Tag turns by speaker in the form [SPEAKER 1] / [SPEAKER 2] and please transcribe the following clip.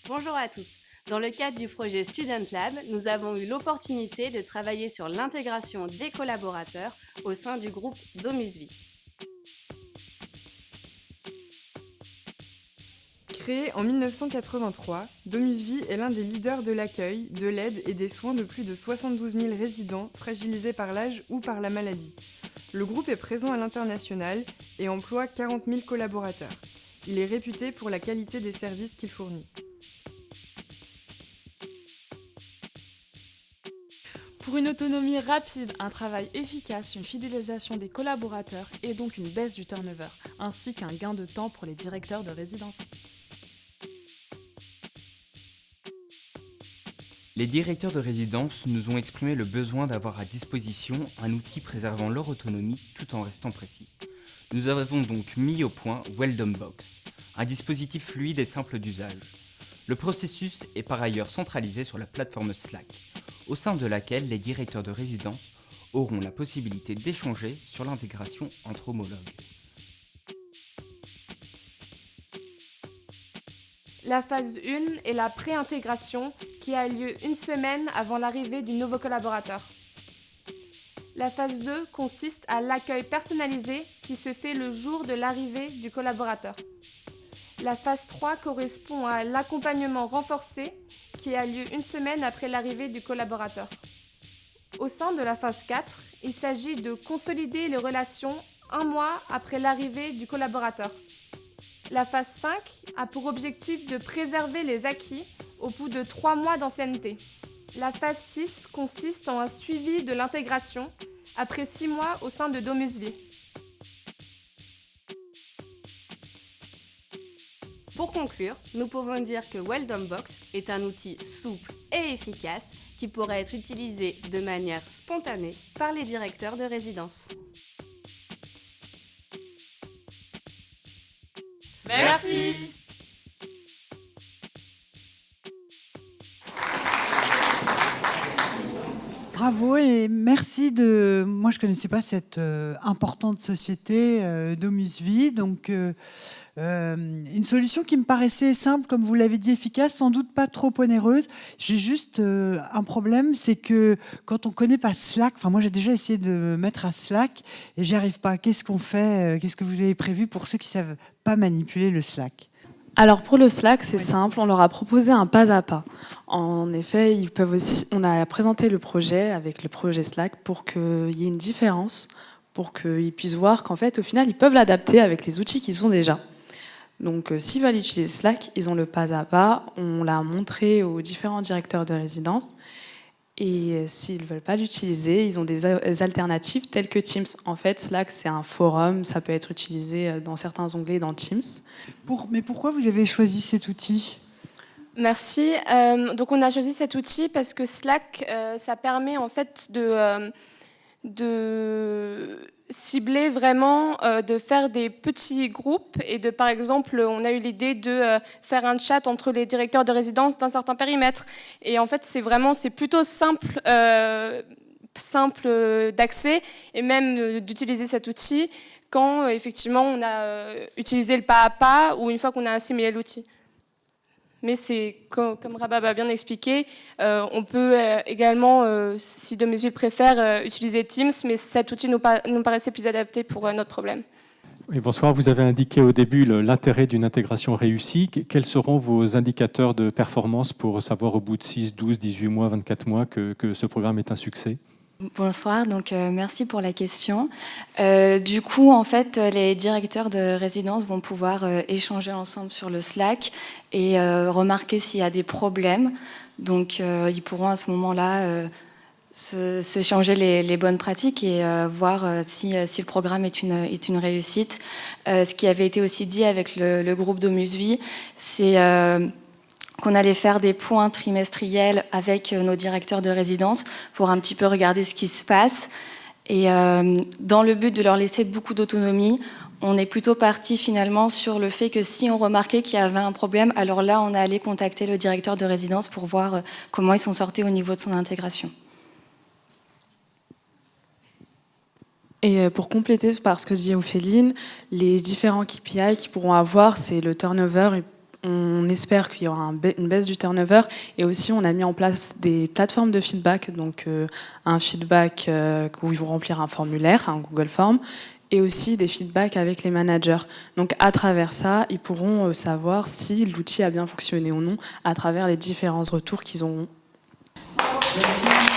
[SPEAKER 1] Bonjour à tous. Dans le cadre du projet Student Lab, nous avons eu l'opportunité de travailler sur l'intégration des collaborateurs au sein du groupe Domusvie.
[SPEAKER 2] Créé en 1983, Domusvie est l'un des leaders de l'accueil, de l'aide et des soins de plus de 72 000 résidents fragilisés par l'âge ou par la maladie. Le groupe est présent à l'international et emploie 40 000 collaborateurs. Il est réputé pour la qualité des services qu'il fournit.
[SPEAKER 3] Pour une autonomie rapide, un travail efficace, une fidélisation des collaborateurs et donc une baisse du turnover, ainsi qu'un gain de temps pour les directeurs de résidence.
[SPEAKER 4] Les directeurs de résidence nous ont exprimé le besoin d'avoir à disposition un outil préservant leur autonomie tout en restant précis. Nous avons donc mis au point Welcome Box, un dispositif fluide et simple d'usage. Le processus est par ailleurs centralisé sur la plateforme Slack, au sein de laquelle les directeurs de résidence auront la possibilité d'échanger sur l'intégration entre homologues.
[SPEAKER 5] La phase 1 est la pré-intégration qui a lieu une semaine avant l'arrivée du nouveau collaborateur. La phase 2 consiste à l'accueil personnalisé qui se fait le jour de l'arrivée du collaborateur. La phase 3 correspond à l'accompagnement renforcé qui a lieu une semaine après l'arrivée du collaborateur. Au sein de la phase 4, il s'agit de consolider les relations un mois après l'arrivée du collaborateur. La phase 5 a pour objectif de préserver les acquis au bout de 3 mois d'ancienneté. La phase 6 consiste en un suivi de l'intégration après 6 mois au sein de Domusvie.
[SPEAKER 1] Pour conclure, nous pouvons dire que Welcome Box est un outil souple et efficace qui pourrait être utilisé de manière spontanée par les directeurs de résidence.
[SPEAKER 5] Merci.
[SPEAKER 6] Bravo et merci de... Moi, je ne connaissais pas cette importante société Domusvie. Donc, une solution qui me paraissait simple, comme vous l'avez dit, efficace, sans doute pas trop onéreuse. J'ai juste un problème, c'est que quand on ne connaît pas Slack, enfin moi j'ai déjà essayé de me mettre à Slack et j'y arrive pas. Qu'est-ce qu'on fait? Qu'est-ce que vous avez prévu pour ceux qui ne savent pas manipuler le Slack?
[SPEAKER 3] Alors pour le Slack, c'est simple, on leur a proposé un pas à pas. En effet, on a présenté le projet avec le projet Slack pour qu'il y ait une différence, pour qu'ils puissent voir qu'en fait, au final, ils peuvent l'adapter avec les outils qu'ils ont déjà. Donc s'ils veulent utiliser Slack, ils ont le pas à pas, on l'a montré aux différents directeurs de résidence. Et s'ils ne veulent pas l'utiliser, ils ont des alternatives telles que Teams. En fait, Slack, c'est un forum, ça peut être utilisé dans certains onglets dans Teams.
[SPEAKER 6] Mais pourquoi vous avez choisi cet outil ?
[SPEAKER 5] Merci. Donc on a choisi cet outil parce que Slack, ça permet en fait de cibler vraiment, de faire des petits groupes et de, par exemple, on a eu l'idée de faire un chat entre les directeurs de résidence d'un certain périmètre. Et en fait, c'est plutôt simple d'accès et même d'utiliser cet outil quand effectivement on a utilisé le pas à pas ou une fois qu'on a assimilé l'outil. Mais c'est, comme Rabab a bien expliqué, on peut également, si Domusvie préfère, utiliser Teams, mais cet outil nous paraissait plus adapté pour notre problème.
[SPEAKER 7] Oui, bonsoir, vous avez indiqué au début l'intérêt d'une intégration réussie. Quels seront vos indicateurs de performance pour savoir au bout de 6, 12, 18 mois, 24 mois que ce programme est un succès ?
[SPEAKER 8] Bonsoir, donc merci pour la question. Du coup, en fait, les directeurs de résidence vont pouvoir échanger ensemble sur le Slack et remarquer s'il y a des problèmes. Donc, ils pourront à ce moment-là s'échanger les bonnes pratiques et voir si le programme est une réussite. Ce qui avait été aussi dit avec le groupe Domusvie, c'est qu'on allait faire des points trimestriels avec nos directeurs de résidence pour un petit peu regarder ce qui se passe. Et dans le but de leur laisser beaucoup d'autonomie, on est plutôt parti finalement sur le fait que si on remarquait qu'il y avait un problème, alors là, on allait contacter le directeur de résidence pour voir comment ils sont sortis au niveau de son intégration.
[SPEAKER 3] Et pour compléter par ce que dit Ophéline, les différents KPI qu'ils pourront avoir, c'est le turnover. on espère qu'il y aura une baisse du turnover. Et aussi, on a mis en place des plateformes de feedback, donc un feedback où ils vont remplir un formulaire, un Google Form, et aussi des feedbacks avec les managers. Donc à travers ça, ils pourront savoir si l'outil a bien fonctionné ou non à travers les différents retours qu'ils auront.
[SPEAKER 6] Merci.